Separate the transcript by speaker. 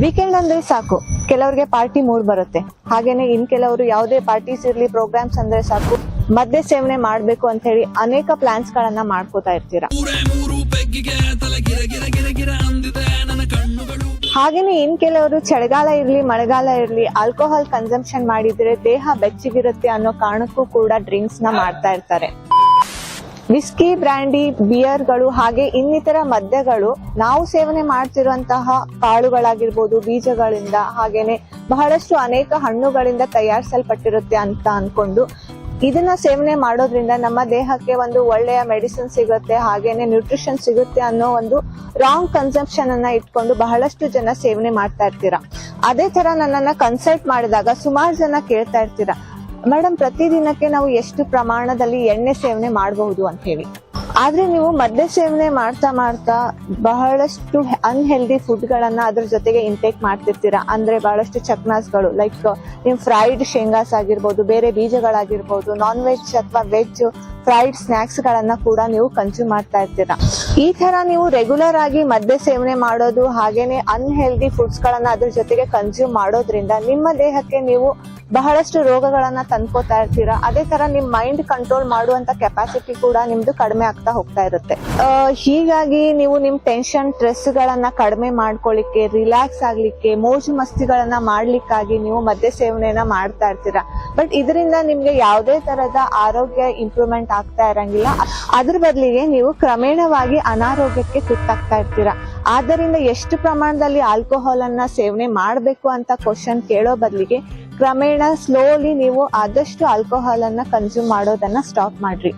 Speaker 1: Weekend ಅಂದ್ರೆ ಸಾಕು ಕೆಲವರಿಗೆ ಪಾರ್ಟಿ ಮೂಡ್ ಬರುತ್ತೆ. ಹಾಗೇನೆ ಇನ್ ಕೆಲವರು ಯಾವುದೇ ಪಾರ್ಟೀಸ್ ಇರ್ಲಿ, ಪ್ರೋಗ್ರಾಮ್ಸ್ ಅಂದ್ರೆ ಸಾಕು ಮದ್ಯ ಸೇವನೆ ಮಾಡ್ಬೇಕು ಅಂತ ಹೇಳಿ ಅನೇಕ ಪ್ಲಾನ್ಸ್ ಗಳನ್ನ ಮಾಡ್ಕೋತಾ ಇರ್ತೀರಾ. ಹಾಗೇನೆ ಇನ್ ಕೆಲವರು ಚಳಿಗಾಲ ಇರ್ಲಿ, ಮಳೆಗಾಲ ಇರ್ಲಿ, ಆಲ್ಕೋಹಾಲ್ ಕನ್ಸಂಪ್ಷನ್ ಮಾಡಿದ್ರೆ ದೇಹ ಬೆಚ್ಚಗಿರುತ್ತೆ ಅನ್ನೋ ಕಾರಣಕ್ಕೂ ಕೂಡ ಡ್ರಿಂಕ್ಸ್ ನ ಮಾಡ್ತಾ ಇರ್ತಾರೆ. ವಿಸ್ಕಿ, ಬ್ರ್ಯಾಂಡಿ, ಬಿಯರ್ಗಳು ಹಾಗೆ ಇನ್ನಿತರ ಮದ್ಯಗಳು ನಾವು ಸೇವನೆ ಮಾಡ್ತಿರುವಂತಹ ಕಾಳುಗಳಾಗಿರ್ಬೋದು, ಬೀಜಗಳಿಂದ ಹಾಗೇನೆ ಬಹಳಷ್ಟು ಅನೇಕ ಹಣ್ಣುಗಳಿಂದ ತಯಾರಿಸಲ್ಪಟ್ಟಿರುತ್ತೆ ಅಂತ ಅನ್ಕೊಂಡು ಇದನ್ನ ಸೇವನೆ ಮಾಡೋದ್ರಿಂದ ನಮ್ಮ ದೇಹಕ್ಕೆ ಒಂದು ಒಳ್ಳೆಯ ಮೆಡಿಸಿನ್ ಸಿಗುತ್ತೆ, ಹಾಗೇನೆ ನ್ಯೂಟ್ರಿಷನ್ ಸಿಗುತ್ತೆ ಅನ್ನೋ ಒಂದು ರಾಂಗ್ ಕನ್ಸಂಪ್ಷನ್ ಅನ್ನ ಇಟ್ಕೊಂಡು ಬಹಳಷ್ಟು ಜನ ಸೇವನೆ ಮಾಡ್ತಾ ಇರ್ತೀರಾ. ಅದೇ ತರ ನನ್ನನ್ನ ಕನ್ಸಲ್ಟ್ ಮಾಡಿದಾಗ ಸುಮಾರು ಜನ ಕೇಳ್ತಾ ಇರ್ತೀರಾ, ಮೇಡಮ್ ಪ್ರತಿದಿನಕ್ಕೆ ನಾವು ಎಷ್ಟು ಪ್ರಮಾಣದಲ್ಲಿ ಎಣ್ಣೆ ಸೇವನೆ ಮಾಡಬಹುದು ಅಂತ ಹೇಳಿ. ಆದ್ರೆ ನೀವು ಮದ್ಯ ಸೇವನೆ ಮಾಡ್ತಾ ಮಾಡ್ತಾ ಬಹಳಷ್ಟು ಅನ್ಹೆಲ್ದಿ ಫುಡ್ ಗಳನ್ನ ಅದ್ರ ಜೊತೆಗೆ ಇಂಟೇಕ್ ಮಾಡ್ತಿರ್ತೀರಾ. ಅಂದ್ರೆ ಬಹಳಷ್ಟು ಚಕ್ನಾಸ್ಗಳು, ಲೈಕ್ ನೀವು ಫ್ರೈಡ್ ಶೇಂಗಾಸ್ ಆಗಿರ್ಬೋದು, ಬೇರೆ ಬೀಜಗಳಾಗಿರ್ಬೋದು, ನಾನ್ ವೆಜ್ ಅಥವಾ ವೆಜ್ ಫ್ರೈಡ್ ಸ್ನಾಕ್ಸ್ ಗಳನ್ನ ಕೂಡ ನೀವು ಕನ್ಸ್ಯೂಮ್ ಮಾಡ್ತಾ ಇರ್ತೀರಾ. ಈ ತರ ನೀವು ರೆಗ್ಯುಲರ್ ಆಗಿ ಮದ್ಯ ಸೇವನೆ ಮಾಡೋದು ಹಾಗೇನೆ ಅನ್ಹೆಲ್ದಿ ಫುಡ್ಸ್ ಗಳನ್ನ ಅದ್ರ ಜೊತೆಗೆ ಕನ್ಸ್ಯೂಮ್ ಮಾಡೋದ್ರಿಂದ ನಿಮ್ಮ ದೇಹಕ್ಕೆ ನೀವು ಬಹಳಷ್ಟು ರೋಗಗಳನ್ನ ತಂದ್ಕೋತಾ ಇರ್ತೀರಾ. ಅದೇ ತರ ನಿಮ್ ಮೈಂಡ್ ಕಂಟ್ರೋಲ್ ಮಾಡುವಂತ ಕೆಪಾಸಿಟಿ ಕೂಡ ನಿಮ್ದು ಕಡಿಮೆ ಆಗ್ತಾ ಹೋಗ್ತಾ ಇರುತ್ತೆ. ಹೀಗಾಗಿ ನೀವು ನಿಮ್ ಟೆನ್ಷನ್, ಸ್ಟ್ರೆಸ್ ಗಳನ್ನ ಕಡಿಮೆ ಮಾಡ್ಕೊಳ್ಳಿಕ್ಕೆ, ರಿಲ್ಯಾಕ್ಸ್ ಆಗ್ಲಿಕ್ಕೆ, ಮೋಜು ಮಸ್ತಿಗಳನ್ನ ಮಾಡ್ಲಿಕ್ಕಾಗಿ ನೀವು ಮದ್ಯ ಸೇವನೆಯನ್ನ ಮಾಡ್ತಾ ಇರ್ತೀರಾ. ಬಟ್ ಇದರಿಂದ ನಿಮ್ಗೆ ಯಾವುದೇ ತರದ ಆರೋಗ್ಯ ಇಂಪ್ರೂವ್ಮೆಂಟ್ ಆಗ್ತಾ ಇರಂಗಿಲ್ಲ. ಅದ್ರ ಬದಲಿಗೆ ನೀವು ಕ್ರಮೇಣವಾಗಿ ಅನಾರೋಗ್ಯಕ್ಕೆ ತುತ್ತಾಗ್ತಾ ಇರ್ತೀರಾ. ಆದ್ದರಿಂದ ಎಷ್ಟು ಪ್ರಮಾಣದಲ್ಲಿ ಆಲ್ಕೋಹಾಲ್ ಅನ್ನ ಸೇವನೆ ಮಾಡಬೇಕು ಅಂತ ಕ್ವಶನ್ ಕೇಳೋ ಬದಲಿಗೆ ಕ್ರಮೇಣ ಸ್ಲೋಲಿ ನೀವು ಆದಷ್ಟು ಆಲ್ಕೋಹಾಲ್ ಅನ್ನ ಕನ್ಸ್ಯೂಮ್ ಮಾಡೋದನ್ನ ಸ್ಟಾಪ್ ಮಾಡ್ರಿ.